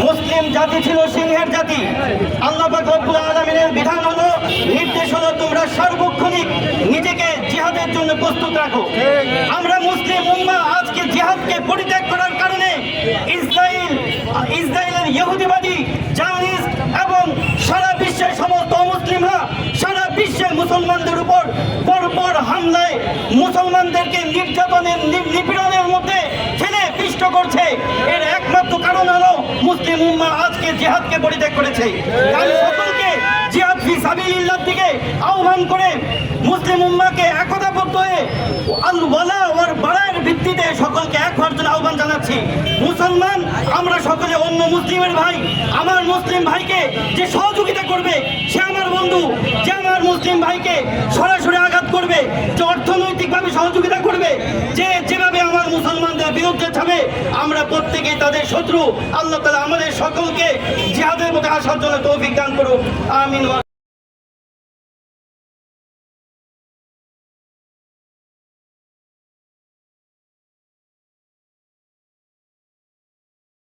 মুসলিম জাতি ছিল সিংহের জাতি। আল্লাহ পাক রব্বুল আলামিনের বিধান হলো, নির্দেশ হলো, তোমরা সার্বক্ষণিক নিজেকে জিহাদের জন্য প্রস্তুত রাখো। আমরা মুসলিম উম্মাহ আজকে জিহাদকে পরিত্যাগ করার কারণে ইসরায়েলের ইহুদিবাদী, জায়নিস্ট এবং সারা বিশ্বের সমস্ত মুসলিমরা সারা বিশ্বের মুসলমানদের উপর পরপর হামলায় মুসলমানদেরকে নির্যাতনের নিপীড়নের মধ্যে ফেলে পিষ্ট করছে। এর একমাত্র কারণ হলো মুসলিম উম্মাহ আজকে জিহাদকে পরিত্যাগ করেছে। আমি সকলকে জিহাদ ফি সাবিলিল্লাহর দিকে আহ্বান করে মুসলিম উম্মাহকে একতাবদ্ধ হয়ে আল ওয়ালা ওয়াল বারার ভিত্তিতে সকলকে এক হওয়ার জন্য আহ্বান জানাচ্ছি। মুসলমান আমরা সকলে অন্য মুসলিমের ভাই, আমার মুসলিম ভাইকে যে সহযোগিতা করবে সে আমার বন্ধু, যে আমার মুসলিম ভাইকে সরাসরি আঘাত করবে, যে অর্থনৈতিকভাবে সহযোগিতা করবে, যে যেভাবে আমার মুসলমানদের বিরুদ্ধে যাবে, আমরা প্রত্যেকেই তাদের শত্রু। আল্লাহ তাআলা আমাদের সকলকে জিহাদের মধ্যে আসার জন্য তৌফিক দান করুন। আমিন।